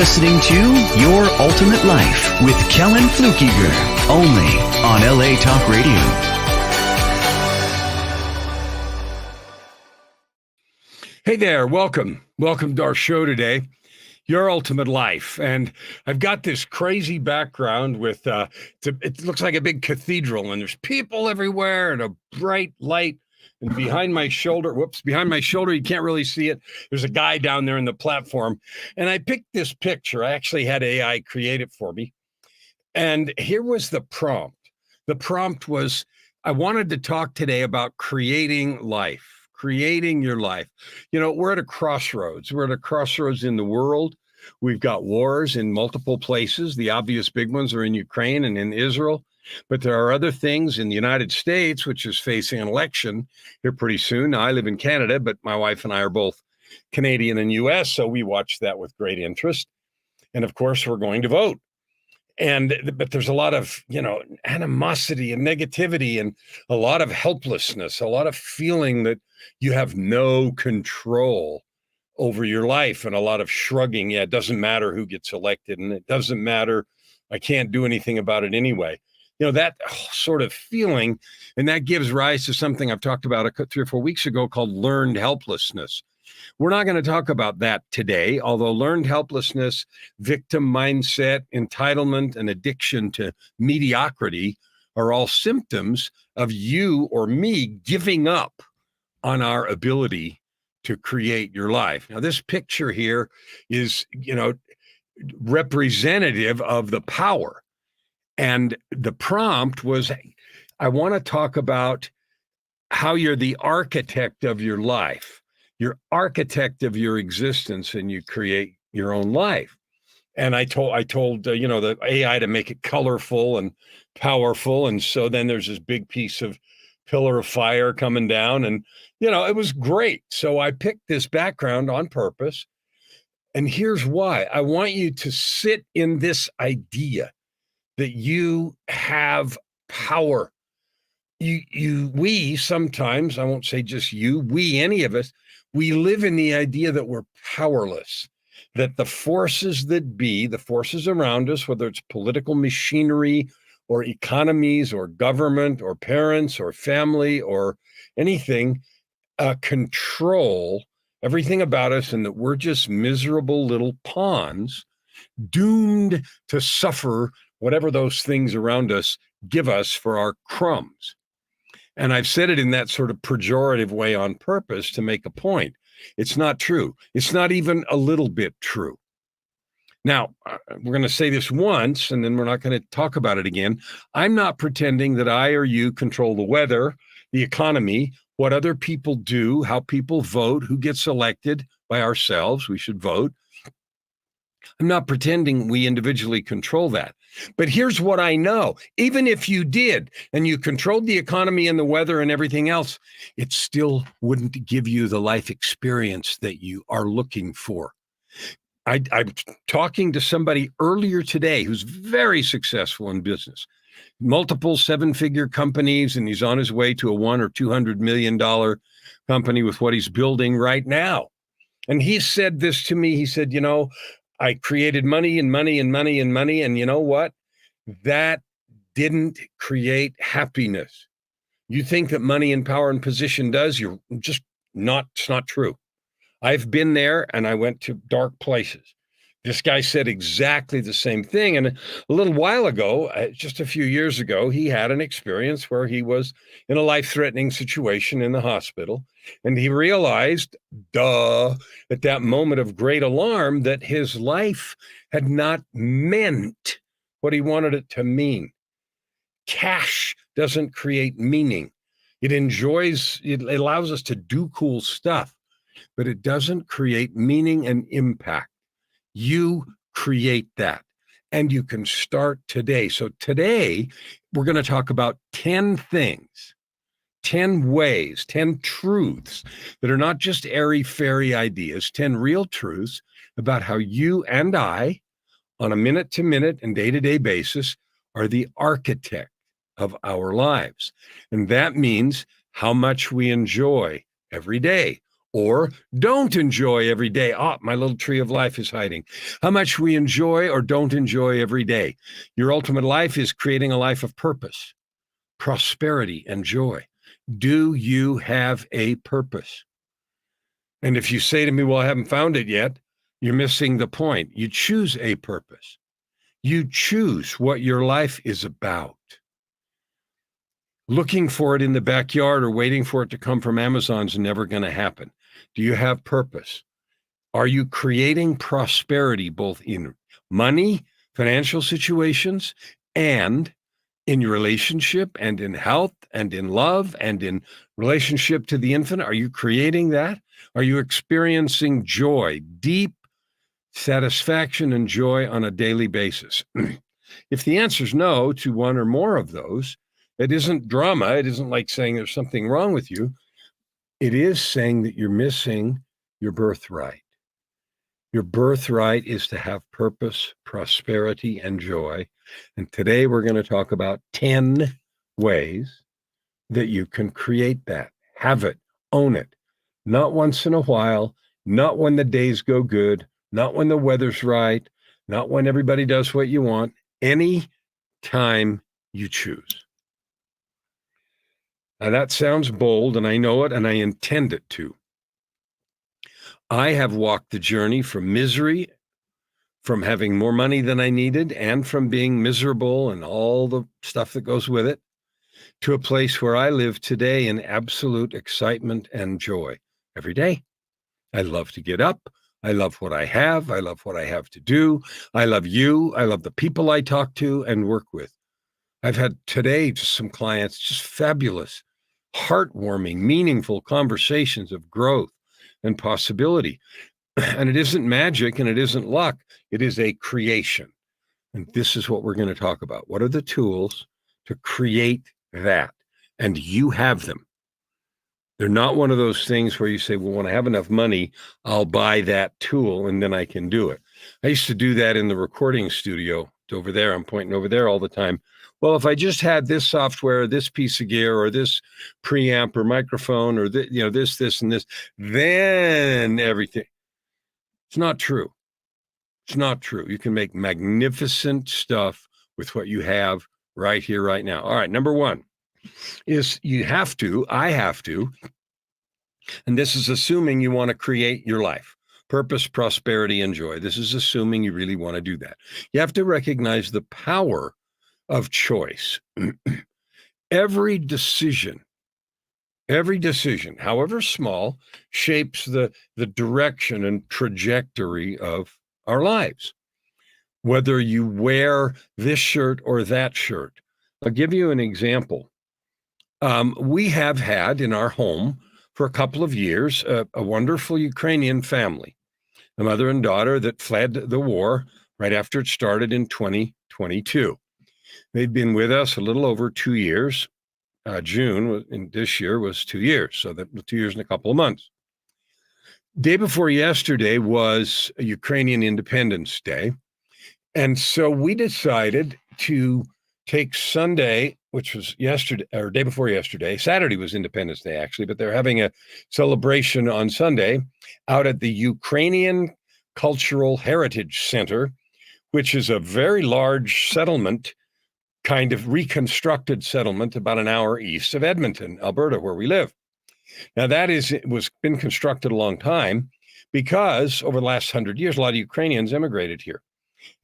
listening to Your Ultimate Life with Kellan Fluckiger, only on LA Talk Radio. Hey there, welcome. Welcome to our show today, Your Ultimate Life. And I've got this crazy background with, it looks like a big cathedral, and there's people everywhere and a bright light. And behind my shoulder, you can't really see it. There's a guy down there in the platform. And I picked this picture. I actually had AI create it for me. And here was the prompt. The prompt was, I wanted to talk today about creating life, creating your life. You know, we're at a crossroads. We're at a crossroads in the world. We've got wars in multiple places. The obvious big ones are in Ukraine and in Israel. But there are other things in the United States, which is facing an election here pretty soon. Now, I live in Canada, but my wife and I are both Canadian and U.S., so we watch that with great interest. And of course, we're going to vote. But there's a lot of, animosity and negativity and a lot of helplessness, a lot of feeling that you have no control over your life, and a lot of shrugging. Yeah, it doesn't matter who gets elected, and it doesn't matter. I can't do anything about it anyway. That sort of feeling, and that gives rise to something I've talked about 3 or 4 weeks ago called learned helplessness. We're not going to talk about that today, although learned helplessness, victim mindset, entitlement, and addiction to mediocrity are all symptoms of you or me giving up on our ability to create your life. Now, this picture here is, representative of the power. And the prompt was, I want to talk about how you're the architect of your life. You're architect of your existence, and you create your own life. And I told the AI to make it colorful and powerful. And so then there's this big piece of pillar of fire coming down, and, it was great. So I picked this background on purpose. And here's why. I want you to sit in this idea that you have power. We sometimes, I won't say just you, we, any of us, we live in the idea that we're powerless, that the forces that be, the forces around us, whether it's political machinery or economies or government or parents or family or anything, control everything about us, and that we're just miserable little pawns doomed to suffer whatever those things around us give us for our crumbs. And I've said it in that sort of pejorative way on purpose to make a point. It's not true. It's not even a little bit true. Now, we're going to say this once, and then we're not going to talk about it again. I'm not pretending that I or you control the weather, the economy, what other people do, how people vote, who gets elected by ourselves. We should vote. I'm not pretending we individually control that. But here's what I know. Even if you did, and you controlled the economy and the weather and everything else, it still wouldn't give you the life experience that you are looking for. I'm talking to somebody earlier today who's very successful in business, multiple 7-figure companies, and he's on his way to a $100 or $200 million company with what he's building right now. And he said this to me. He said, I created money and money and money and money. And you know what? That didn't create happiness. You think that money and power and position does, you're just not, it's not true. I've been there, and I went to dark places. This guy said exactly the same thing. And a little while ago, just a few years ago, he had an experience where he was in a life-threatening situation in the hospital. And he realized, at that moment of great alarm, that his life had not meant what he wanted it to mean. Cash doesn't create meaning. It allows us to do cool stuff, but it doesn't create meaning and impact. You create that, and you can start today. So today, we're going to talk about 10 things, 10 ways, 10 truths that are not just airy-fairy ideas, 10 real truths about how you and I, on a minute-to-minute and day-to-day basis, are the architect of our lives. And that means how much we enjoy every day, or don't enjoy every day. Oh, my little tree of life is hiding. How much we enjoy or don't enjoy every day. Your ultimate life is creating a life of purpose, prosperity, and joy. Do you have a purpose? And if you say to me, well, I haven't found it yet, you're missing the point. You choose a purpose. You choose what your life is about. Looking for it in the backyard or waiting for it to come from Amazon is never going to happen. Do you have purpose? Are you creating prosperity both in money, financial situations, and in your relationship and in health and in love and in relationship to the infinite? Are you creating that? Are you experiencing joy, deep satisfaction and joy on a daily basis? If the answer is no to one or more of those, it isn't drama. It isn't like saying there's something wrong with you. It is saying that you're missing your birthright. Your birthright is to have purpose, prosperity, and joy. And today we're going to talk about 10 ways that you can create that. Have it, own it. Not once in a while, not when the days go good, not when the weather's right, not when everybody does what you want, any time you choose. Now that sounds bold, and I know it, and I intend it to. I have walked the journey from misery, from having more money than I needed, and from being miserable and all the stuff that goes with it, to a place where I live today in absolute excitement and joy every day. I love to get up. I love what I have. I love what I have to do. I love you. I love the people I talk to and work with. I've had today just some clients, just fabulous, heartwarming, meaningful conversations of growth and possibility. And it isn't magic and it isn't luck. It is a creation. And this is what we're going to talk about. What are the tools to create that? And you have them. They're not one of those things where you say, well, when I have enough money, I'll buy that tool and then I can do it. I used to do that in the recording studio over there. I'm pointing over there all the time. Well, if I just had this software, this piece of gear, or this preamp or microphone, or this, and this, then everything. It's not true. It's not true. You can make magnificent stuff with what you have right here, right now. All right, number one is I have to, and this is assuming you want to create your life. Purpose, prosperity, and joy. This is assuming you really want to do that. You have to recognize the power of choice. Every decision, however small, shapes the direction and trajectory of our lives. Whether you wear this shirt or that shirt. I'll give you an example. We have had in our home for a couple of years a wonderful Ukrainian family, a mother and daughter that fled the war right after it started in 2022. They'd been with us a little over 2 years. June in this year was 2 years, so that 2 years and a couple of months. Day before yesterday was a Ukrainian Independence Day. And so we decided to take Sunday, which was yesterday, or day before yesterday. Saturday was Independence Day, actually, but they're having a celebration on Sunday out at the Ukrainian Cultural Heritage Center, which is a very large settlement, kind of reconstructed settlement about an hour east of Edmonton, Alberta, where we live. Now it was been constructed a long time because over the last 100 years, a lot of Ukrainians immigrated here.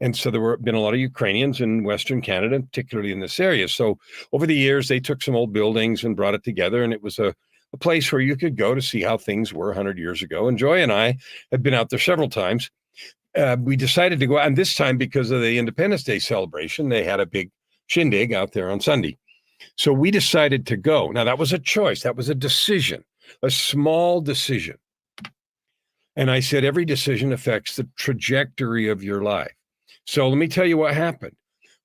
And so there been a lot of Ukrainians in Western Canada, particularly in this area. So over the years, they took some old buildings and brought it together. And it was a place where you could go to see how things were 100 years ago. And Joy and I had been out there several times. We decided to go out, and this time because of the Independence Day celebration, they had a big shindig out there on Sunday. So we decided to go. Now, that was a choice. That was a decision, a small decision. And I said, every decision affects the trajectory of your life. So let me tell you what happened.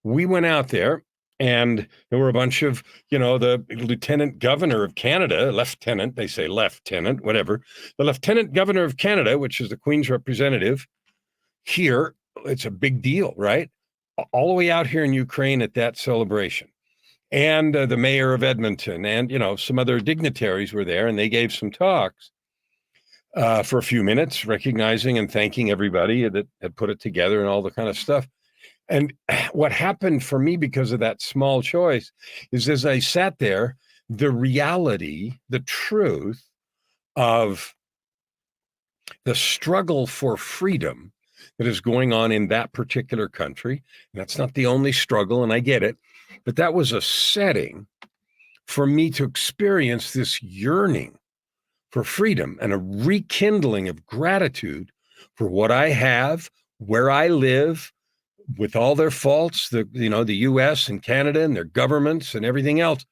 We went out there and there were a bunch of, the Lieutenant Governor of Canada, Lieutenant, they say Lieutenant, whatever. The Lieutenant Governor of Canada, which is the Queen's representative here, it's a big deal, right? All the way out here in Ukraine at that celebration. And the mayor of Edmonton and, some other dignitaries were there and they gave some talks. for a few minutes, recognizing and thanking everybody that had put it together and all the kind of stuff. And what happened for me because of that small choice is as I sat there, the reality, the truth of the struggle for freedom that is going on in that particular country. And that's not the only struggle, and I get it, but that was a setting for me to experience this yearning for freedom and a rekindling of gratitude for what I have, where I live, with all their faults, the US and Canada and their governments and everything else,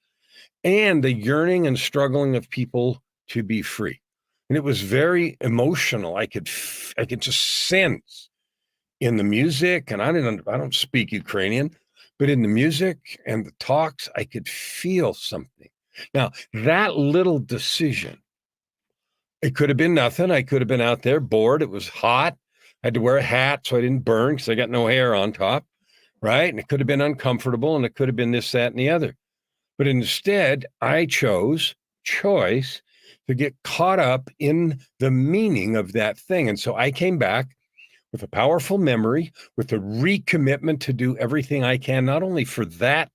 and the yearning and struggling of people to be free. And it was very emotional. I could just sense in the music, and I don't speak Ukrainian, but in the music and the talks, I could feel something. Now, that little decision, it could have been nothing. I could have been out there bored. It was hot. I had to wear a hat so I didn't burn because I got no hair on top, right? And it could have been uncomfortable, and it could have been this, that, and the other. But instead, I chose choice to get caught up in the meaning of that thing. And so I came back with a powerful memory, with a recommitment to do everything I can, not only for that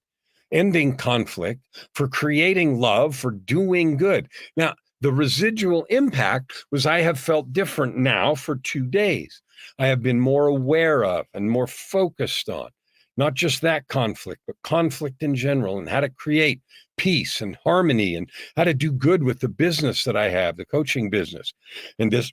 ending conflict, for creating love, for doing good. Now, the residual impact was I have felt different now for 2 days. I have been more aware of and more focused on not just that conflict, but conflict in general, and how to create peace and harmony, and how to do good with the business that I have, the coaching business, and this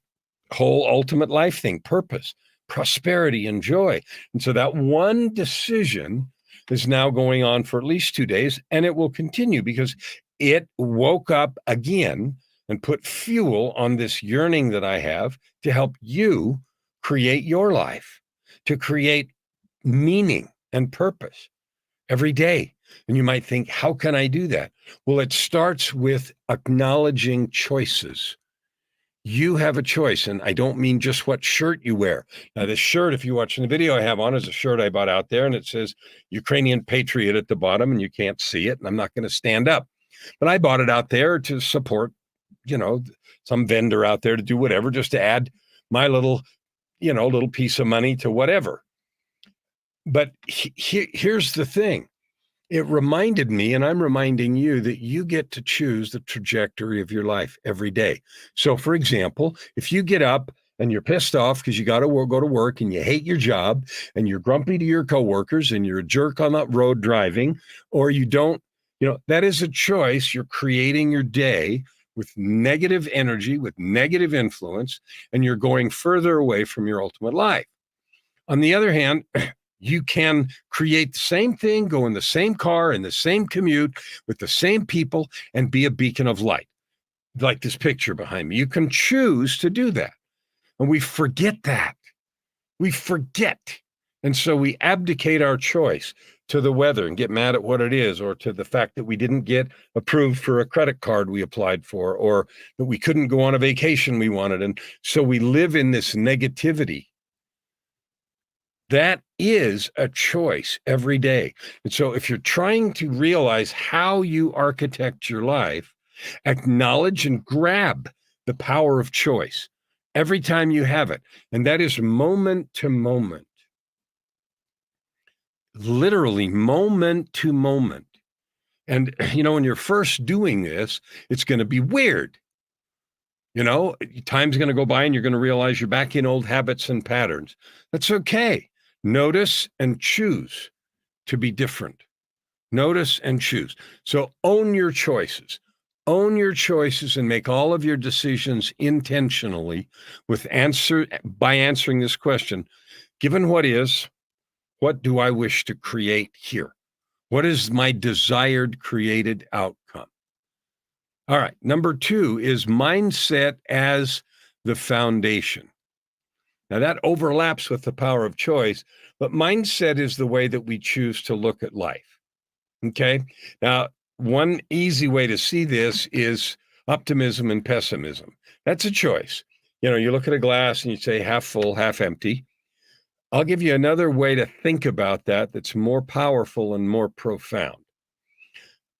whole ultimate life thing, purpose, prosperity, and joy. And so that one decision is now going on for at least 2 days, and it will continue because it woke up again and put fuel on this yearning that I have to help you create your life, to create meaning and purpose every day. And you might think, how can I do that? Well, it starts with acknowledging choices. You have a choice, and I don't mean just what shirt you wear. Now, this shirt, if you're watching the video I have on, is a shirt I bought out there, and it says Ukrainian Patriot at the bottom, and you can't see it, and I'm not going to stand up. But I bought it out there to support, some vendor out there to do whatever, just to add my little piece of money to whatever. But here's the thing. It reminded me, and I'm reminding you, that you get to choose the trajectory of your life every day. So, for example, if you get up and you're pissed off because you got to go to work and you hate your job and you're grumpy to your coworkers and you're a jerk on that road driving, or you don't, that is a choice. You're creating your day with negative energy, with negative influence, and you're going further away from your ultimate life. On the other hand, you can create the same thing, go in the same car, in the same commute, with the same people, and be a beacon of light, like this picture behind me. You can choose to do that. And we forget that. We forget. And so we abdicate our choice to the weather and get mad at what it is, or to the fact that we didn't get approved for a credit card we applied for, or that we couldn't go on a vacation we wanted. And so we live in this negativity. That is a choice every day. And so if you're trying to realize how you architect your life, acknowledge and grab the power of choice every time you have it. And that is moment to moment. Literally moment to moment. And, when you're first doing this, it's going to be weird. Time's going to go by and you're going to realize you're back in old habits and patterns. That's okay. Notice and choose to be different. Notice and choose. So own your choices. Own your choices and make all of your decisions intentionally by answering this question. Given what is, what do I wish to create here? What is my desired created outcome? All right. Number 2 is mindset as the foundation. Now, that overlaps with the power of choice, but mindset is the way that we choose to look at life. Okay? Now, one easy way to see this is optimism and pessimism. That's a choice. You look at a glass and you say half full, half empty. I'll give you another way to think about that that's more powerful and more profound.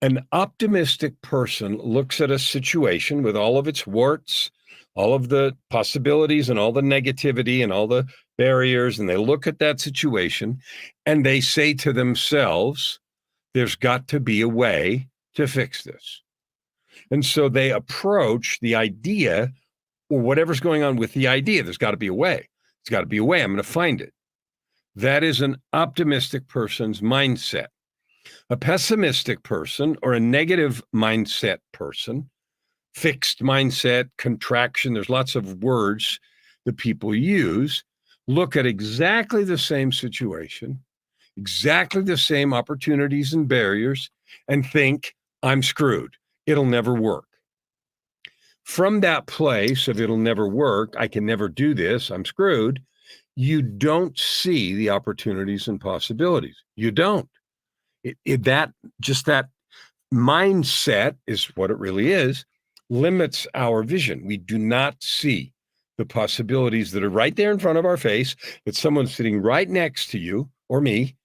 An optimistic person looks at a situation with all of its warts, all of the possibilities and all the negativity and all the barriers, and they look at that situation and they say to themselves, there's got to be a way to fix this. And so they approach the idea or whatever's going on with the idea. There's got to be a way. There's got to be a way. I'm going to find it. That is an optimistic person's mindset. A pessimistic person or a negative mindset person, fixed mindset, contraction, there's lots of words that people use, look at exactly the same situation, exactly the same opportunities and barriers, and think, I'm screwed. It'll never work. From that place of it'll never work, I can never do this, I'm screwed, you don't see the opportunities and possibilities. You don't. That mindset is what it really is, limits our vision. We do not see the possibilities that are right there in front of our face, that someone's sitting right next to you or me,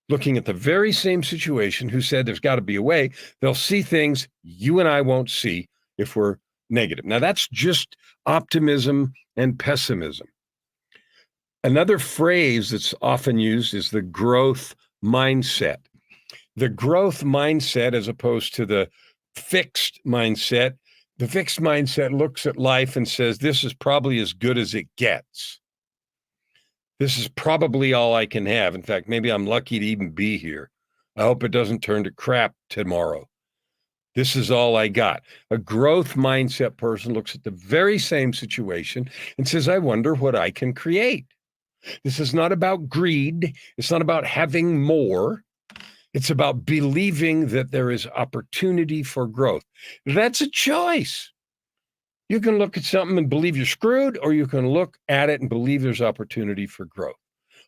looking at the very same situation, who said there's got to be a way. They'll see things you and I won't see if we're negative. Now, that's just optimism and pessimism. Another phrase that's often used is the growth mindset. The growth mindset, as opposed to the fixed mindset, the fixed mindset looks at life and says, this is probably as good as it gets. This is probably all I can have. In fact, maybe I'm lucky to even be here. I hope it doesn't turn to crap tomorrow. This is all I got. A growth mindset person looks at the very same situation and says, I wonder what I can create. This is not about greed. It's not about having more. It's about believing that there is opportunity for growth. That's a choice. You can look at something and believe you're screwed, or you can look at it and believe there's opportunity for growth,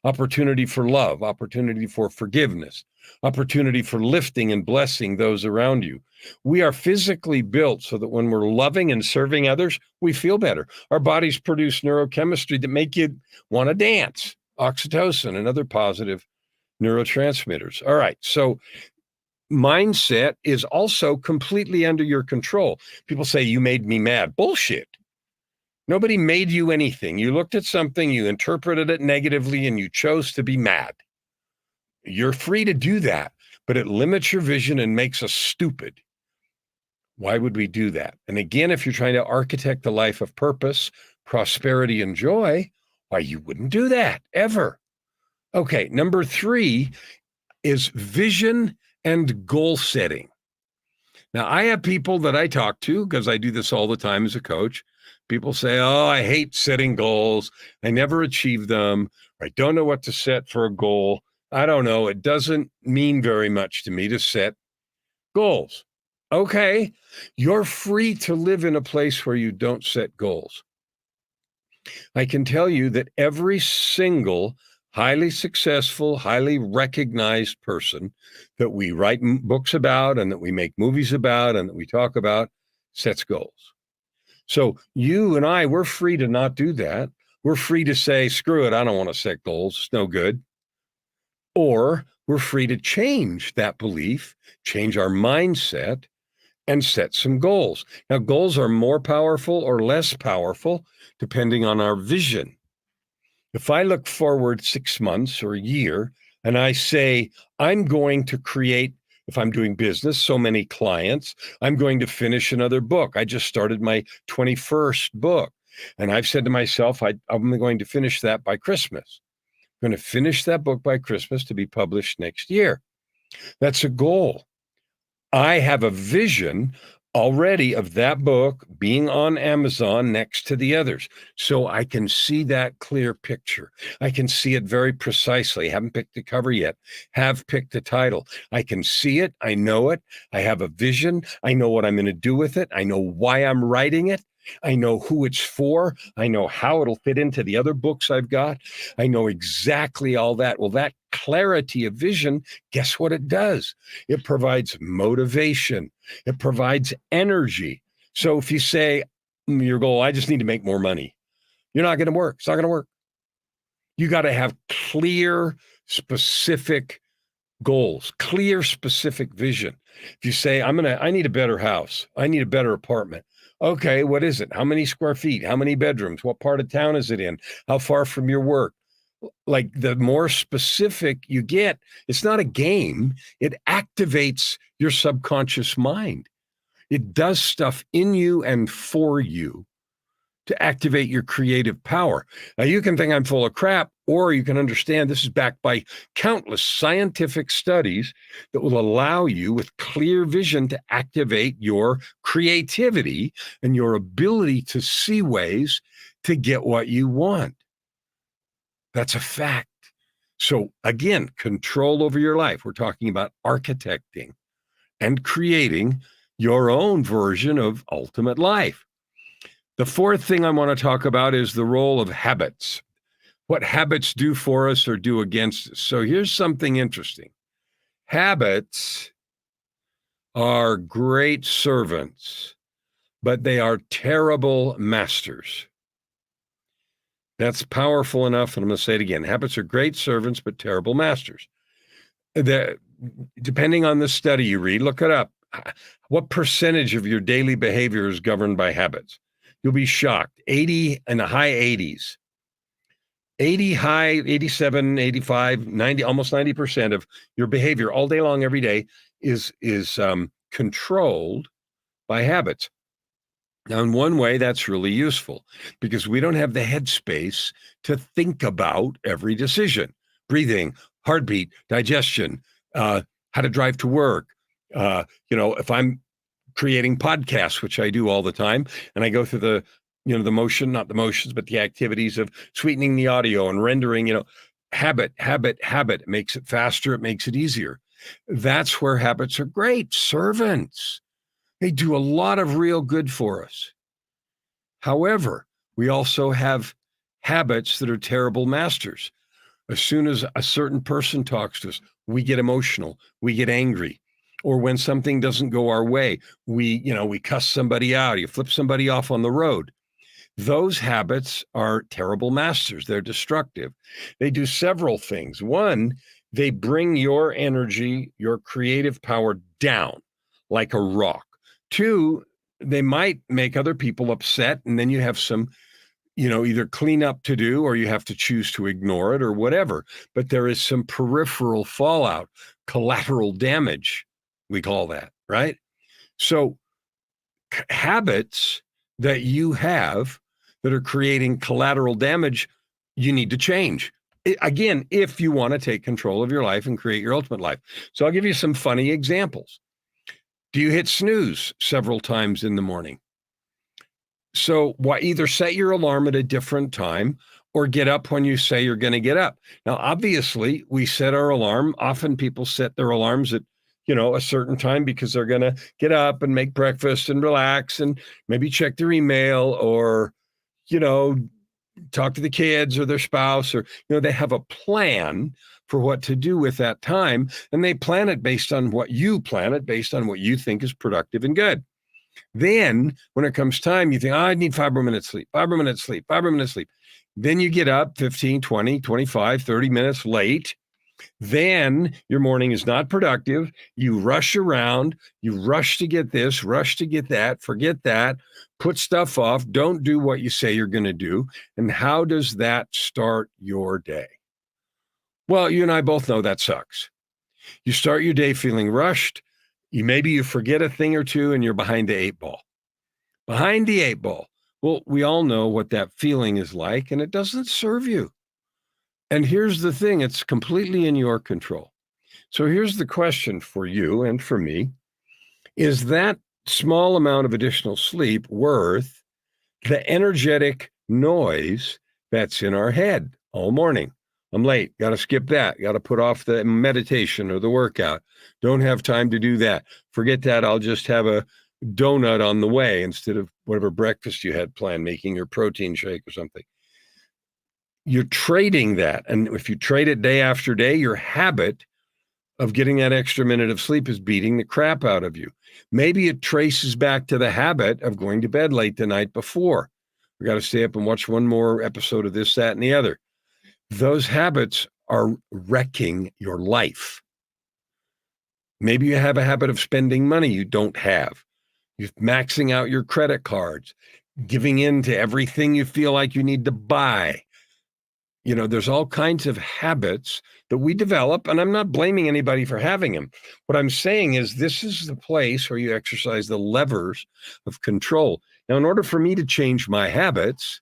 opportunity for love, opportunity for forgiveness, opportunity for lifting and blessing those around you. We are physically built so that when we're loving and serving others, we feel better. Our bodies produce neurochemistry that make you want to dance, oxytocin and other positive neurotransmitters. All right. So mindset is also completely under your control. People say, you made me mad. Bullshit. Nobody made you anything. You looked at something, you interpreted it negatively, and you chose to be mad. You're free to do that, but it limits your vision and makes us stupid. Why would we do that? And again, if you're trying to architect a life of purpose, prosperity, and joy, why, you wouldn't do that ever. Okay, number 3 is vision and goal setting. Now, I have people that I talk to, because I do this all the time as a coach. People say, oh, I hate setting goals. I never achieve them. I don't know what to set for a goal. I don't know. It doesn't mean very much to me to set goals. Okay, you're free to live in a place where you don't set goals. I can tell you that every single highly successful, highly recognized person that we write books about and that we make movies about and that we talk about sets goals. So you and I, we're free to not do that. We're free to say, screw it, I don't want to set goals. It's no good. Or we're free to change that belief, change our mindset, and set some goals. Now, goals are more powerful or less powerful depending on our vision. If I look forward 6 months or a year and I say, I'm going to create, if I'm doing business, so many clients, I'm going to finish another book. I just started my 21st book. And I've said to myself, I'm going to finish that by Christmas. I'm going to finish that book by Christmas to be published next year. That's a goal. I have a vision already of that book being on Amazon next to the others. So I can see that clear picture. I can see it very precisely. Haven't picked the cover yet. Have picked the title. I can see it. I know it. I have a vision. I know what I'm going to do with it. I know why I'm writing it. I know who it's for. I know how it'll fit into the other books I've got. I know exactly all that. Well, that clarity of vision, guess what it does? It provides motivation. It provides energy. So if you say, your goal, I just need to make more money, you're not going to work. It's not going to work. You got to have clear, specific goals, clear, specific vision. If you say, I need a better house, I need a better apartment. Okay, what is it? How many square feet? How many bedrooms? What part of town is it in? How far from your work? Like, the more specific you get, it's not a game. It activates your subconscious mind. It does stuff in you and for you to activate your creative power. Now, you can think I'm full of crap, or you can understand this is backed by countless scientific studies that will allow you, with clear vision, to activate your creativity and your ability to see ways to get what you want. That's a fact. So again, control over your life. We're talking about architecting and creating your own version of ultimate life. The fourth thing I want to talk about is the role of habits, what habits do for us or do against us. So here's something interesting. Habits are great servants, but they are terrible masters. That's powerful enough, and I'm going to say it again. Habits are great servants, but terrible masters. Depending on the study you read, look it up. What percentage of your daily behavior is governed by habits? You'll be shocked. 80 in the high 80s. 80 high, 87, 85, 90, almost 90% of your behavior all day long, every day is controlled by habits. Now, in one way, that's really useful because we don't have the headspace to think about every decision: breathing, heartbeat, digestion, how to drive to work. If I'm creating podcasts, which I do all the time, and I go through the not the motions, but the activities of sweetening the audio and rendering, habit. It makes it faster. It makes it easier. That's where habits are great servants. They do a lot of real good for us. However, we also have habits that are terrible masters. As soon as a certain person talks to us, we get emotional, we get angry. Or when something doesn't go our way, we cuss somebody out, you flip somebody off on the road. Those habits are terrible masters. They're destructive. They do several things. One, they bring your energy, your creative power down like a rock. Two, they might make other people upset, and then you have some, either clean up to do, or you have to choose to ignore it or whatever. But there is some peripheral fallout, collateral damage, we call that, right? So habits that you have that are creating collateral damage, you need to change. Again, if you want to take control of your life and create your ultimate life. So I'll give you some funny examples. Do you hit snooze several times in the morning? So either set your alarm at a different time or get up when you say you're going to get up. Now, obviously, we set our alarm. Often people set their alarms at a certain time because they're going to get up and make breakfast and relax and maybe check their email or, talk to the kids or their spouse, or, they have a plan for what to do with that time. And they plan it based on what you plan it, based on what you think is productive and good. Then when it comes time, you think, I need 5 more minutes sleep, 5 more minutes sleep, 5 more minutes sleep. Then you get up 15, 20, 25, 30 minutes late. Then your morning is not productive. You rush around, you rush to get this, rush to get that, forget that, put stuff off, don't do what you say you're going to do. And how does that start your day? Well, you and I both know that sucks. You start your day feeling rushed. Maybe you forget a thing or two and you're behind the 8 ball. Behind the 8 ball. Well, we all know what that feeling is like, and it doesn't serve you. And here's the thing, it's completely in your control. So here's the question for you and for me. Is that small amount of additional sleep worth the energetic noise that's in our head all morning? I'm late, got to skip that, got to put off the meditation or the workout. Don't have time to do that. Forget that, I'll just have a donut on the way instead of whatever breakfast you had planned, making your protein shake or something. You're trading that. And if you trade it day after day, your habit of getting that extra minute of sleep is beating the crap out of you. Maybe it traces back to the habit of going to bed late the night before. We got to stay up and watch one more episode of this, that, and the other. Those habits are wrecking your life. Maybe you have a habit of spending money you don't have. You're maxing out your credit cards, giving in to everything you feel like you need to buy. There's all kinds of habits that we develop, and I'm not blaming anybody for having them. What I'm saying is this is the place where you exercise the levers of control. Now, in order for me to change my habits,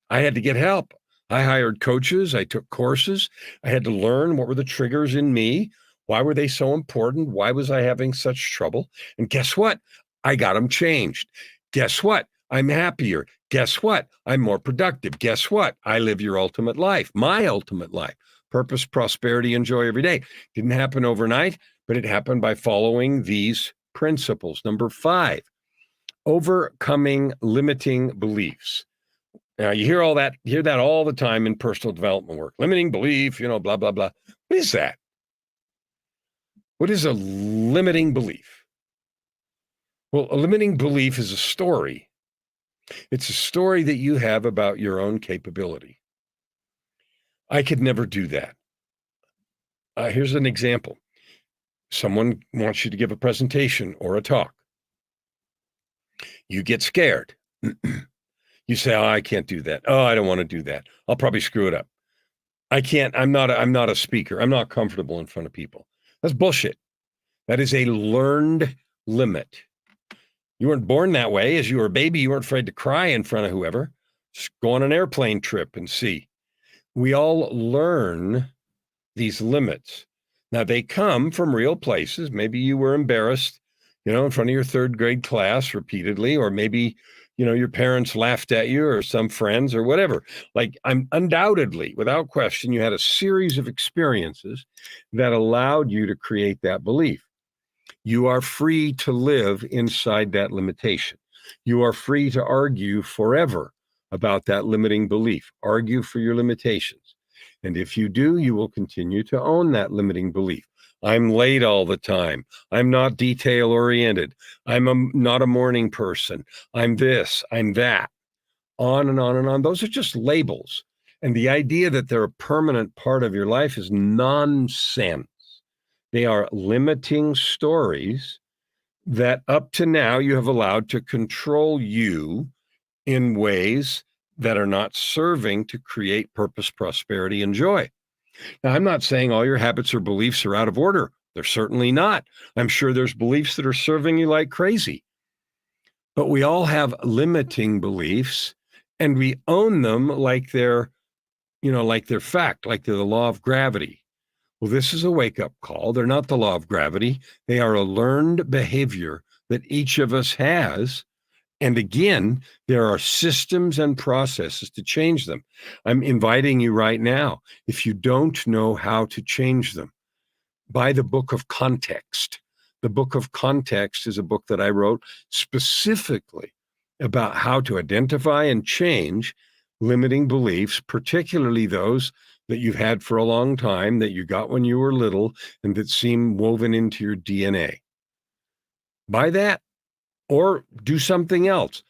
I had to get help. I hired coaches. I took courses. I had to learn what were the triggers in me. Why were they so important? Why was I having such trouble? And guess what? I got them changed. Guess what? I'm happier. Guess what? I'm more productive. Guess what? I live your ultimate life, my ultimate life. Purpose, prosperity, and joy every day. Didn't happen overnight, but it happened by following these principles. Number 5, overcoming limiting beliefs. Now, you hear that all the time in personal development work. Limiting belief, blah, blah, blah. What is that? What is a limiting belief? Well, a limiting belief is a story. It's a story that you have about your own capability. I could never do that. Here's an example. Someone wants you to give a presentation or a talk. You get scared. You say, "Oh, I can't do that. Oh, I don't want to do that. I'll probably screw it up. I can't. I'm not a speaker. I'm not comfortable in front of people." That's bullshit. That is a learned limit. You weren't born that way. As you were a baby, you weren't afraid to cry in front of whoever. Just go on an airplane trip and see. We all learn these limits. Now, they come from real places. Maybe you were embarrassed, in front of your 3rd grade class repeatedly, or maybe, your parents laughed at you or some friends or whatever. Like, I'm undoubtedly, without question, you had a series of experiences that allowed you to create that belief. You are free to live inside that limitation. You are free to argue forever about that limiting belief. Argue for your limitations. And if you do, you will continue to own that limiting belief. I'm late all the time. I'm not detail oriented. I'm not a morning person. I'm this, I'm that. On and on and on. Those are just labels. And the idea that they're a permanent part of your life is nonsense. They are limiting stories that up to now you have allowed to control you in ways that are not serving to create purpose, prosperity, and joy. Now, I'm not saying all your habits or beliefs are out of order. They're certainly not. I'm sure there's beliefs that are serving you like crazy. But we all have limiting beliefs, and we own them like they're fact, like they're the law of gravity. Well, this is a wake-up call. They're not the law of gravity. They are a learned behavior that each of us has. And again, there are systems and processes to change them. I'm inviting you right now, if you don't know how to change them, buy the book of Context. The book of Context is a book that I wrote specifically about how to identify and change limiting beliefs, particularly those that you've had for a long time, that you got when you were little, and that seem woven into your DNA. Buy that, or do something else,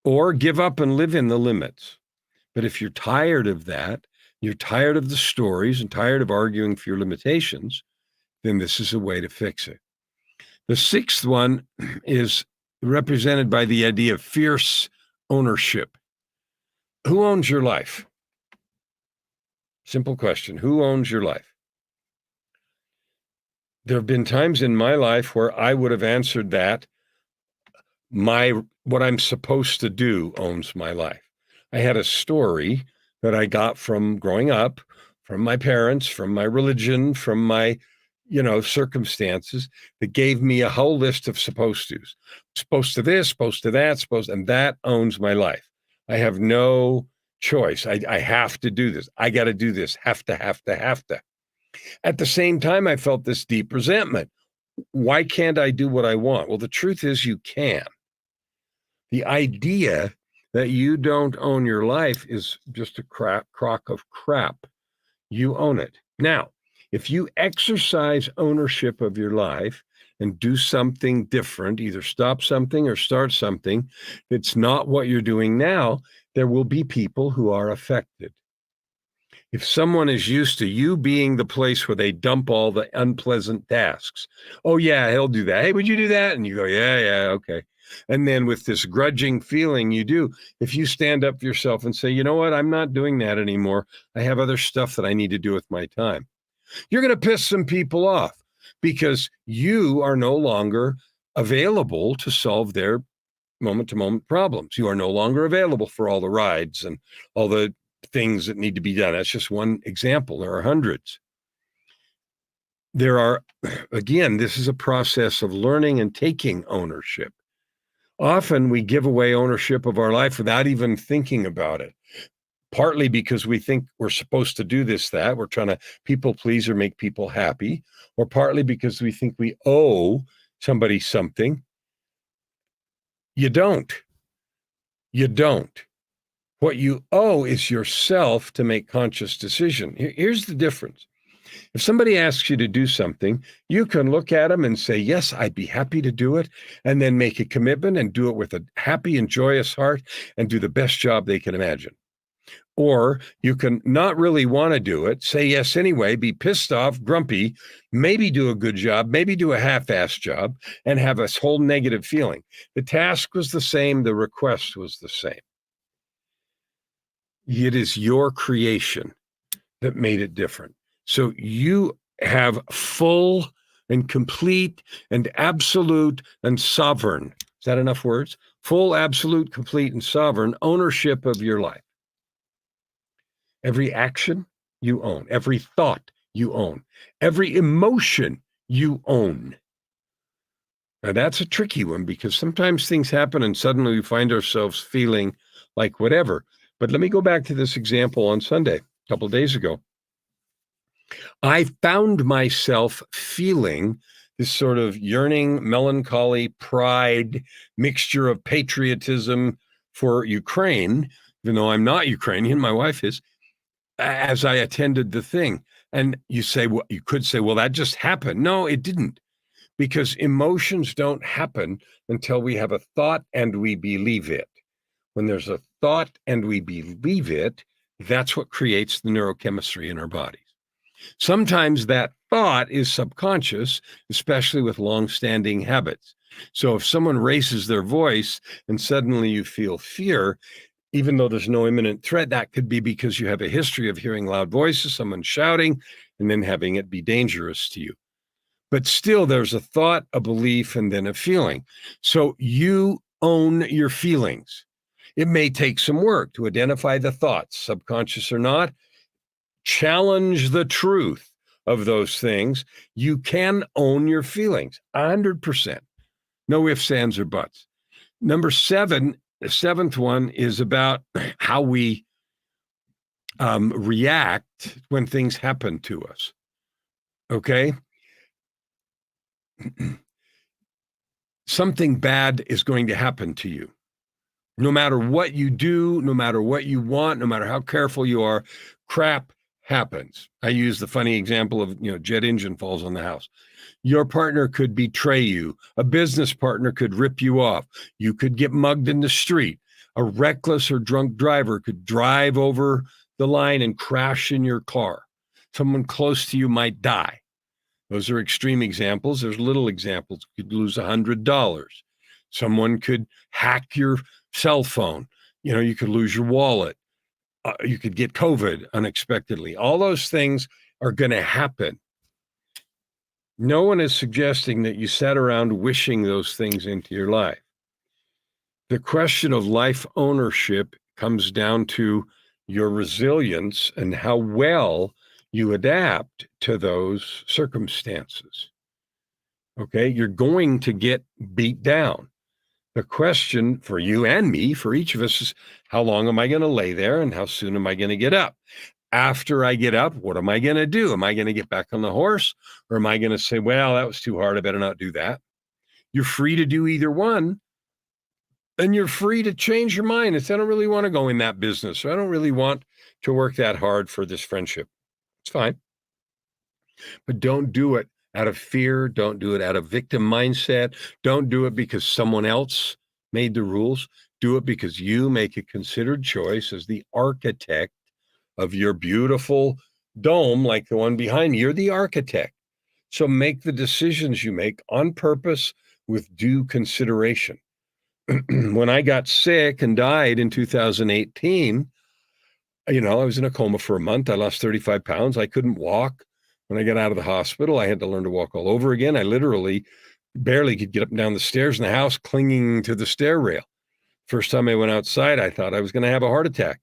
or give up and live in the limits. But if you're tired of that, you're tired of the stories and tired of arguing for your limitations, then this is a way to fix it. The 6th one is represented by the idea of fierce ownership. Who owns your life? Simple question. Who owns your life? There have been times in my life where I would have answered that, what I'm supposed to do owns my life. I had a story that I got from growing up, from my parents, from my religion, from my, circumstances that gave me a whole list of supposed tos. Supposed to this, supposed to that, and that owns my life. I have no choice. I have to do this. I got to do this. Have to. At the same time, I felt this deep resentment. Why can't I do what I want? Well, the truth is you can. The idea that you don't own your life is just a crock of crap. You own it. Now, if you exercise ownership of your life and do something different, either stop something or start something that's not what you're doing now, there will be people who are affected. If someone is used to you being the place where they dump all the unpleasant tasks, oh, yeah, he'll do that. Hey, would you do that? And you go, yeah, okay. And then with this grudging feeling you do, if you stand up for yourself and say, you know what, I'm not doing that anymore. I have other stuff that I need to do with my time. You're going to piss some people off because you are no longer available to solve their moment-to-moment problems. You are no longer available for all the rides and all the things that need to be done. That's just one example. There are hundreds. There are, again, this is a process of learning and taking ownership. Often we give away ownership of our life without even thinking about it. Partly because we think we're supposed to do this, that we're trying to people please or make people happy, or partly because we think we owe somebody something. You don't. You don't. What you owe is yourself to make conscious decision. Here's the difference. If somebody asks you to do something, you can look at them and say, yes, I'd be happy to do it, and then make a commitment and do it with a happy and joyous heart and do the best job they can imagine. Or you can not really want to do it, say yes anyway, be pissed off, grumpy, maybe do a good job, maybe do a half-assed job, and have a whole negative feeling. The task was the same, the request was the same. It is your creation that made it different. So you have full and complete and absolute and sovereign, is that enough words? Full, absolute, complete, and sovereign ownership of your life. Every action you own, every thought you own, every emotion you own. Now that's a tricky one because sometimes things happen and suddenly we find ourselves feeling like whatever. But let me go back to this example on Sunday, a couple of days ago. I found myself feeling this sort of yearning, melancholy, pride, mixture of patriotism for Ukraine, even though I'm not Ukrainian, my wife is, as I attended the thing. And you say, well, you could say, well, that just happened. No, it didn't, because emotions don't happen until we have a thought and we believe it. When there's a thought and we believe it, that's what creates the neurochemistry in our bodies. Sometimes that thought is subconscious, especially with long-standing habits. So if someone raises their voice and suddenly you feel fear, even though there's no imminent threat, that could be because you have a history of hearing loud voices, someone shouting, and then having it be dangerous to you. But still, there's a thought, a belief, and then a feeling. So you own your feelings. It may take some work to identify the thoughts, subconscious or not. Challenge the truth of those things. You can own your feelings 100%. No ifs, ands, or buts. Number 7, the 7th one is about how we react when things happen to us. Okay? Something bad is going to happen to you. No matter what you do, no matter what you want, no matter how careful you are, crap happens. I use the funny example of, jet engine falls on the house. Your partner could betray you. A business partner could rip you off. You could get mugged in the street. A reckless or drunk driver could drive over the line and crash in your car. Someone close to you might die. Those are extreme examples. There's little examples. You could lose $100. Someone could hack your cell phone. You could lose your wallet. You could get COVID unexpectedly. All those things are going to happen. No one is suggesting that you sat around wishing those things into your life. The question of life ownership comes down to your resilience and how well you adapt to those circumstances. Okay, you're going to get beat down. The question for you and me, for each of us, is how long am I going to lay there and how soon am I going to get up? After I get up, what am I going to do? Am I going to get back on the horse, or am I going to say, well, that was too hard, I better not do that? You're free to do either one, and you're free to change your mind. It's, I don't really want to go in that business, or I don't really want to work that hard for this friendship. It's fine. But don't do it out of fear. Don't do it out of victim mindset. Don't do it because someone else made the rules. Do it because you make a considered choice as the architect of your beautiful dome, like the one behind me. You're the architect. So make the decisions you make on purpose with due consideration. When I got sick and died in 2018, I was in a coma for a month. I lost 35 pounds. I couldn't walk. When I got out of the hospital, I had to learn to walk all over again. I literally barely could get up and down the stairs in the house, clinging to the stair rail. First time I went outside, I thought I was going to have a heart attack.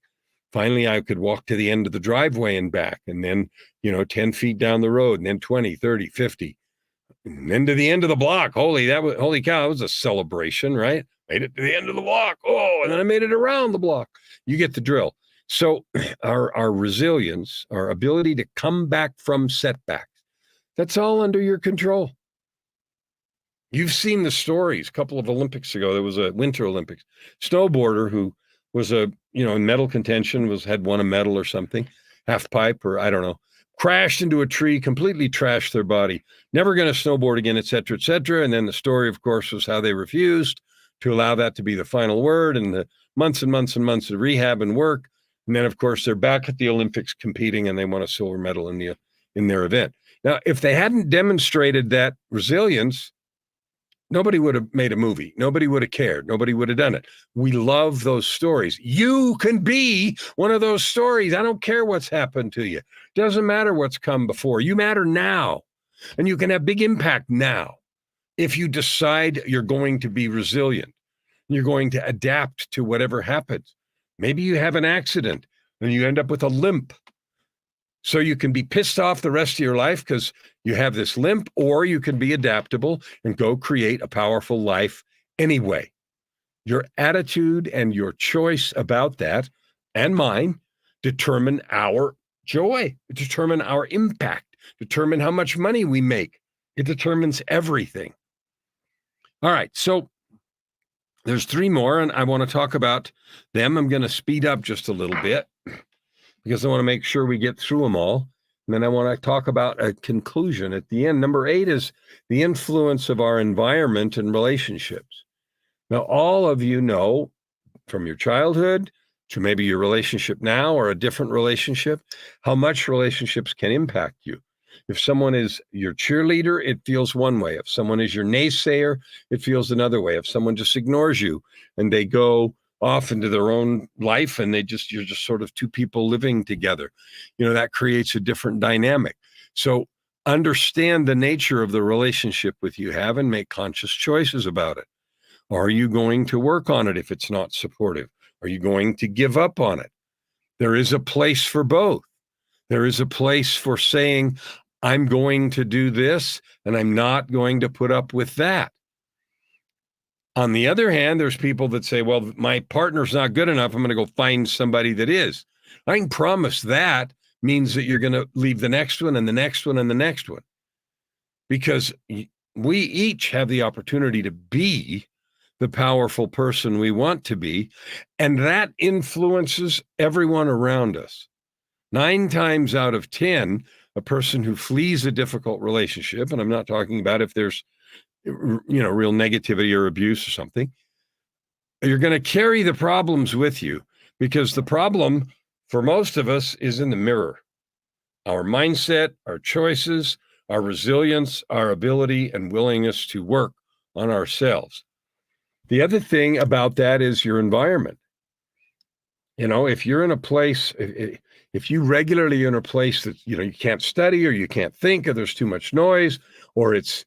Finally, I could walk to the end of the driveway and back, and then, 10 feet down the road, and then 20, 30, 50, and then to the end of the block. Holy cow, that was a celebration, right? Made it to the end of the block. Oh, and then I made it around the block. You get the drill. So our resilience, our ability to come back from setbacks, that's all under your control. You've seen the stories. A couple of Olympics ago, there was a Winter Olympics snowboarder who was in medal contention, had won a medal or something, half pipe or I don't know, crashed into a tree, completely trashed their body, never going to snowboard again, et cetera, et cetera. And then the story, of course, was how they refused to allow that to be the final word, and the months and months and months of rehab and work. And then, of course, they're back at the Olympics competing, and they won a silver medal in their event. Now, if they hadn't demonstrated that resilience, nobody would have made a movie. Nobody would have cared. Nobody would have done it. We love those stories. You can be one of those stories. I don't care what's happened to you. Doesn't matter what's come before. You matter now. And you can have big impact now if you decide you're going to be resilient. You're going to adapt to whatever happens. Maybe you have an accident and you end up with a limp. So you can be pissed off the rest of your life because you have this limp, or you can be adaptable and go create a powerful life anyway. Your attitude and your choice about that, and mine, determine our joy, determine our impact, determine how much money we make. It determines everything. All right, so there's 3 more, and I want to talk about them. I'm going to speed up just a little bit because I want to make sure we get through them all. And then I want to talk about a conclusion at the end. Number 8 is the influence of our environment and relationships. Now, all of you know from your childhood to maybe your relationship now or a different relationship, how much relationships can impact you. If someone is your cheerleader, it feels one way. If someone is your naysayer, it feels another way. If someone just ignores you and they go off into their own life and you're just sort of 2 people living together, that creates a different dynamic. So understand the nature of the relationship with you have and make conscious choices about it. Are you going to work on it if it's not supportive? Are you going to give up on it? There is a place for both. There is a place for saying, I'm going to do this and I'm not going to put up with that. On the other hand, there's people that say, well, my partner's not good enough. I'm going to go find somebody that is. I can promise that means that you're going to leave the next one and the next one and the next one. Because we each have the opportunity to be the powerful person we want to be. And that influences everyone around us. 9 times out of 10, a person who flees a difficult relationship, and I'm not talking about if there's real negativity or abuse or something, you're going to carry the problems with you, because the problem for most of us is in the mirror. Our mindset, our choices, our resilience, our ability and willingness to work on ourselves. The other thing about that is your environment. If you're in a place, if you regularly are in a place that, you can't study or you can't think, or there's too much noise, or it's,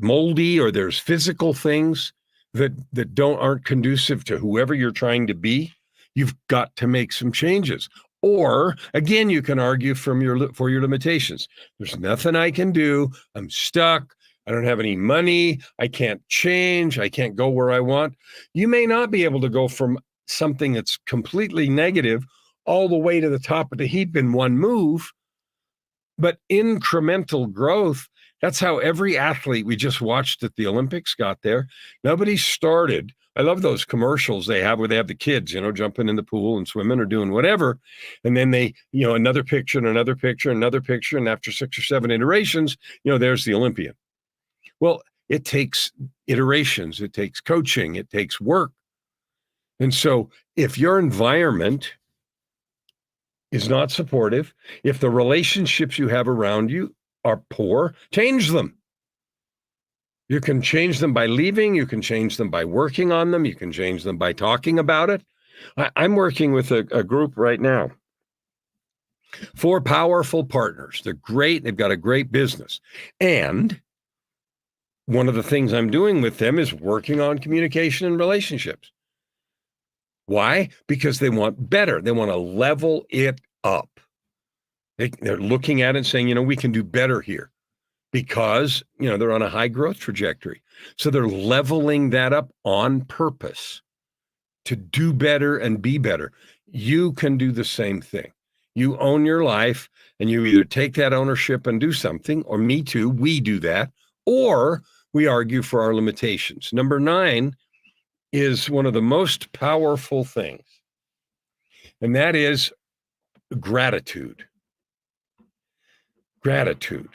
moldy, or there's physical things that aren't conducive to whoever you're trying to be, you've got to make some changes. Or again, you can argue for your limitations. There's nothing I can do. I'm stuck. I don't have any money. I can't change. I can't go where I want. You may not be able to go from something that's completely negative all the way to the top of the heap in one move, but incremental growth. That's how every athlete we just watched at the Olympics got there. Nobody started. I love those commercials they have where they have the kids, jumping in the pool and swimming or doing whatever. And then they, another picture and another picture, another picture. And after 6 or 7 iterations, there's the Olympian. Well, it takes iterations. It takes coaching. It takes work. And so if your environment is not supportive, if the relationships you have around you are poor, change them. You can change them by leaving. You can change them by working on them. You can change them by talking about it. I'm working with a group right now. 4 powerful partners. They're great. They've got a great business. And one of the things I'm doing with them is working on communication and relationships. Why? Because they want better. They want to level it up. They're looking at it and saying, we can do better here because, they're on a high growth trajectory. So they're leveling that up on purpose to do better and be better. You can do the same thing. You own your life, and you either take that ownership and do something, or me too, we do that, or we argue for our limitations. Number 9 is one of the most powerful things, and that is gratitude. Gratitude.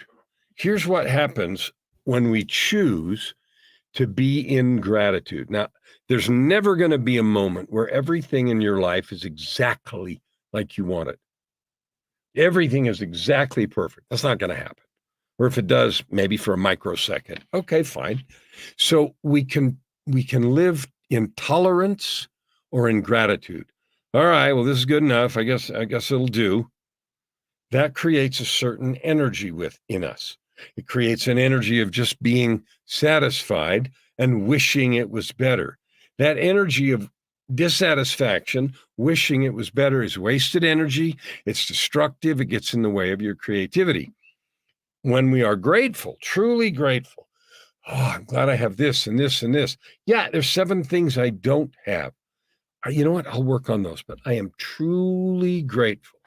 Here's what happens when we choose to be in gratitude. Now, there's never going to be a moment where everything in your life is exactly like you want it. Everything is exactly perfect. That's not going to happen. Or if it does, maybe for a microsecond. Okay, fine. So we can live in tolerance or in gratitude. All right, well, this is good enough. I guess it'll do. That creates a certain energy within us. It creates an energy of just being satisfied and wishing it was better. That energy of dissatisfaction, wishing it was better, is wasted energy. It's destructive. It gets in the way of your creativity. When we are grateful, truly grateful, I'm glad I have this and this and this. Yeah, there's 7 things I don't have. You know what? I'll work on those, but I am truly grateful.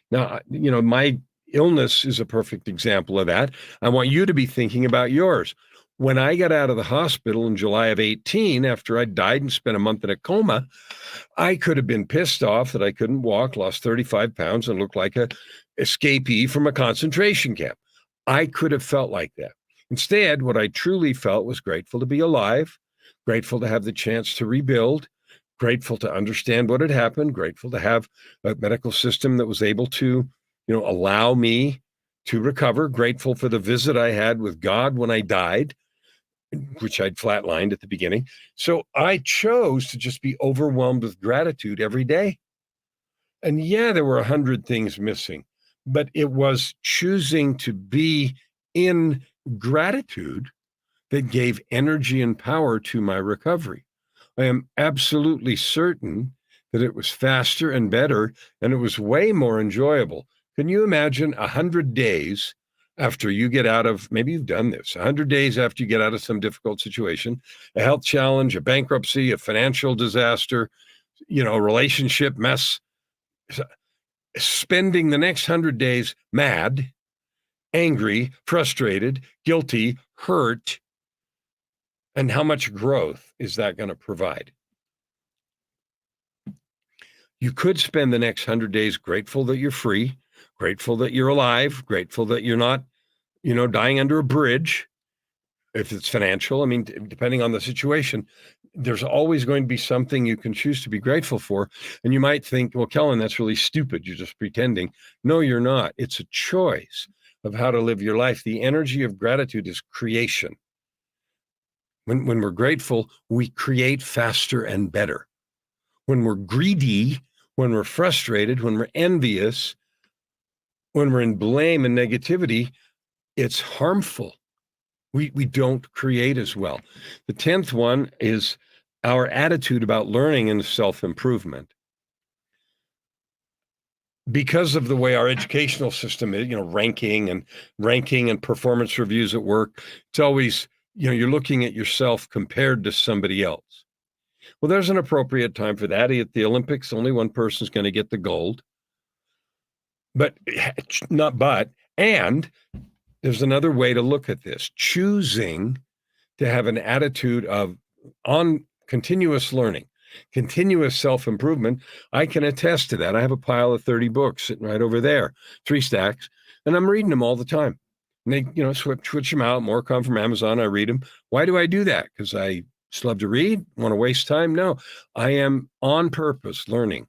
Now, my illness is a perfect example of that. I want you to be thinking about yours. When I got out of the hospital in July of 18, after I died and spent a month in a coma, I could have been pissed off that I couldn't walk, lost 35 pounds, and looked like a escapee from a concentration camp. I could have felt like that. Instead, what I truly felt was grateful to be alive, grateful to have the chance to rebuild, grateful to understand what had happened, grateful to have a medical system that was able to, allow me to recover, grateful for the visit I had with God when I died, which I'd flatlined at the beginning. So I chose to just be overwhelmed with gratitude every day. And yeah, there were 100 things missing, but it was choosing to be in gratitude that gave energy and power to my recovery. I am absolutely certain that it was faster and better, and it was way more enjoyable. Can you imagine 100 days after you get out of, maybe you've done this, 100 days after you get out of some difficult situation, a health challenge, a bankruptcy, a financial disaster, a relationship mess, spending the next 100 days mad, angry, frustrated, guilty, hurt, and how much growth is that going to provide? You could spend the next 100 days grateful that you're free, grateful that you're alive, grateful that you're not, dying under a bridge. If it's financial, I mean, depending on the situation, there's always going to be something you can choose to be grateful for. And you might think, well, Kellan, that's really stupid. You're just pretending. No, you're not. It's a choice of how to live your life. The energy of gratitude is creation. When we're grateful, we create faster and better. When we're greedy, when we're frustrated, when we're envious, when we're in blame and negativity, it's harmful. We don't create as well. The 10th one is our attitude about learning and self-improvement. Because of the way our educational system is, ranking and performance reviews at work, it's always, you're looking at yourself compared to somebody else. Well, there's an appropriate time for that. At the Olympics, only one person's going to get the gold. And there's another way to look at this. Choosing to have an attitude of on continuous learning, continuous self-improvement. I can attest to that. I have a pile of 30 books sitting right over there, 3 stacks, and I'm reading them all the time. And they, switch them out. More come from Amazon. I read them. Why do I do that? Because I just love to read, want to waste time? No, I am on purpose learning.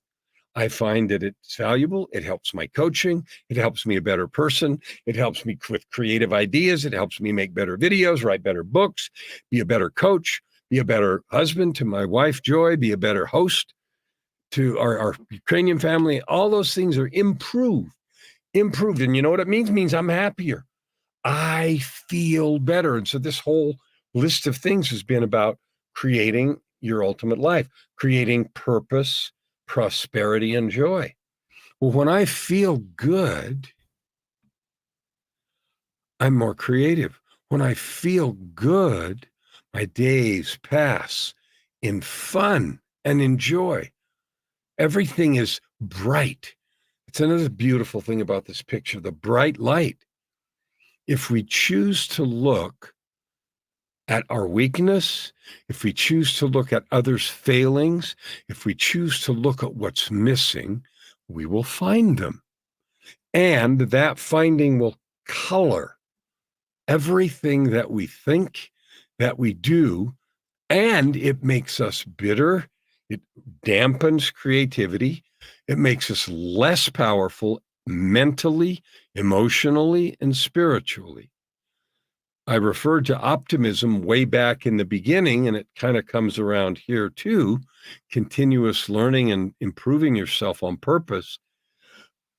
I find that it's valuable. It helps my coaching. It helps me a better person. It helps me with creative ideas. It helps me make better videos, write better books, be a better coach, be a better husband to my wife, Joy, be a better host to our Ukrainian family. All those things are improved. And you know what it means? It means I'm happier. I feel better. And so this whole list of things has been about creating your ultimate life, creating purpose, prosperity, and joy. Well, when I feel good, I'm more creative. When I feel good, my days pass in fun and in joy. Everything is bright. It's another beautiful thing about this picture, the bright light. If we choose to look at our weakness, if we choose to look at others' failings, if we choose to look at what's missing, we will find them. And that finding will color everything that we think, that we do, and it makes us bitter. It dampens creativity. It makes us less powerful mentally, emotionally, and spiritually. I referred to optimism way back in the beginning, and it kind of comes around here too. Continuous learning and improving yourself on purpose.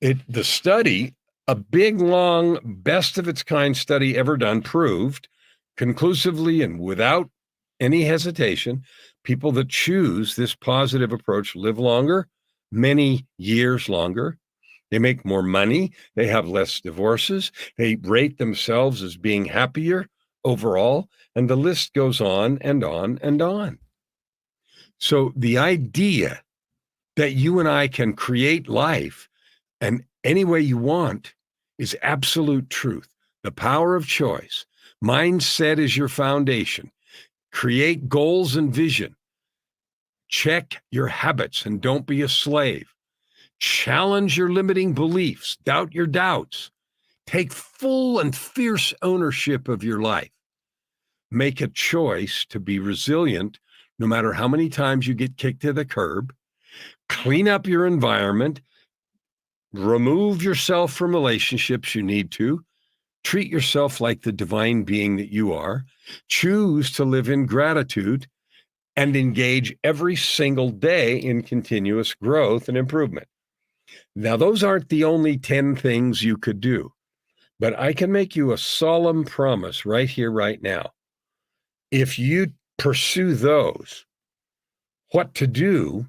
The study, a big, long, best of its kind study ever done, proved conclusively and without any hesitation, people that choose this positive approach live longer, many years longer. They make more money. They have less divorces. They rate themselves as being happier overall. And the list goes on and on and on. So the idea that you and I can create life and any way you want is absolute truth. The power of choice. Mindset is your foundation. Create goals and vision. Check your habits and don't be a slave. Challenge your limiting beliefs. Doubt your doubts. Take full and fierce ownership of your life. Make a choice to be resilient no matter how many times you get kicked to the curb. Clean up your environment. Remove yourself from relationships you need to. Treat yourself like the divine being that you are. Choose to live in gratitude and engage every single day in continuous growth and improvement. Now, those aren't the only 10 things you could do, but I can make you a solemn promise right here, right now. If you pursue those, what to do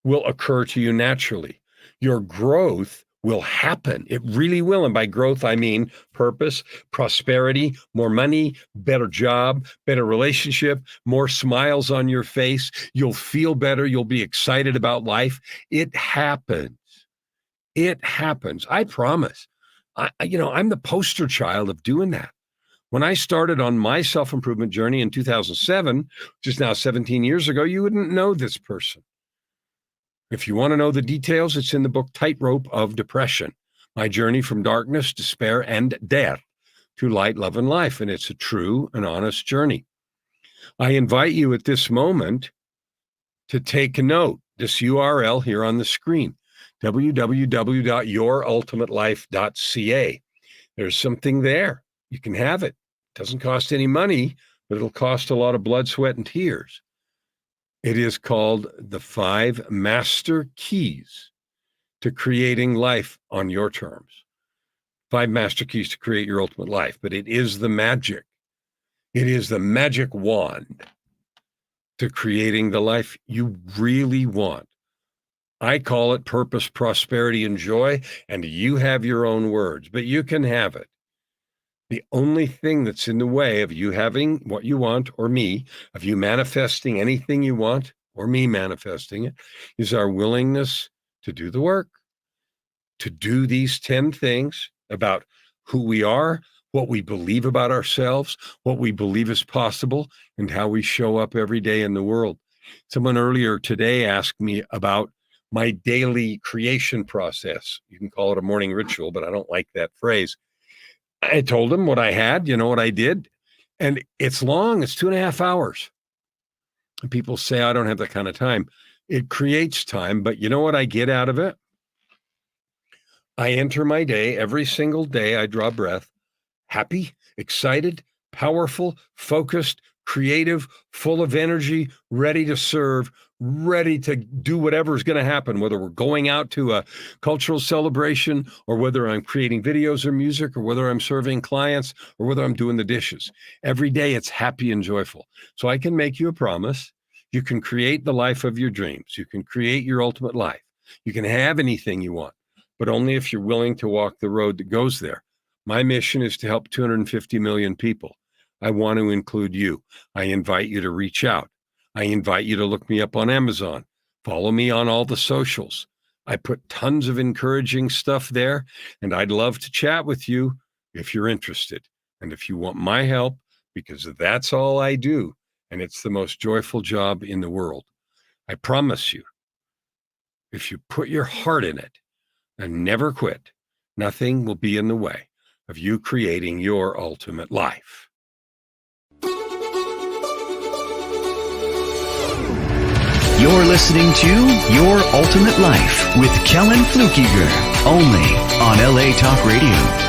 will occur to you naturally. Your growth will happen. It really will. And by growth, I mean purpose, prosperity, more money, better job, better relationship, more smiles on your face. You'll feel better. You'll be excited about life. It happens. It happens. I promise. I'm the poster child of doing that. When I started on my self-improvement journey in 2007, which is now 17 years ago, you wouldn't know this person. If you want to know the details, it's in the book Tightrope of Depression, My Journey from Darkness, Despair, and Death to Light, Love, and Life. And it's a true and honest journey. I invite you at this moment to take a note, this URL here on the screen, www.yourultimatelife.ca. There's something there. You can have it. It doesn't cost any money, but it'll cost a lot of blood, sweat, and tears. It is called the 5 Master Keys to Creating Life on Your Terms. 5 Master Keys to Create Your Ultimate Life. But it is the magic. It is the magic wand to creating the life you really want. I call it purpose, prosperity, and joy, and you have your own words, but you can have it. The only thing that's in the way of you having what you want, or me, of you manifesting anything you want, or me manifesting it, is our willingness to do the work, to do these 10 things about who we are, what we believe about ourselves, what we believe is possible, and how we show up every day in the world. Someone earlier today asked me about my daily creation process. You can call it a morning ritual, but I don't like that phrase. I told him what I had, what I did, and it's long. It's 2.5 hours. And people say, I don't have that kind of time. It creates time, but you know what I get out of it? I enter my day, every single day I draw breath, happy, excited, powerful, focused, creative, full of energy, ready to serve, ready to do whatever's going to happen, whether we're going out to a cultural celebration or whether I'm creating videos or music or whether I'm serving clients or whether I'm doing the dishes. Every day it's happy and joyful. So I can make you a promise. You can create the life of your dreams. You can create your ultimate life. You can have anything you want, but only if you're willing to walk the road that goes there. My mission is to help 250 million people. I want to include you. I invite you to reach out. I invite you to look me up on Amazon. Follow me on all the socials. I put tons of encouraging stuff there, and I'd love to chat with you if you're interested. And if you want my help, because that's all I do, and it's the most joyful job in the world. I promise you, if you put your heart in it and never quit, nothing will be in the way of you creating your ultimate life. You're listening to Your Ultimate Life with Kellan Fluckiger, only on LA Talk Radio.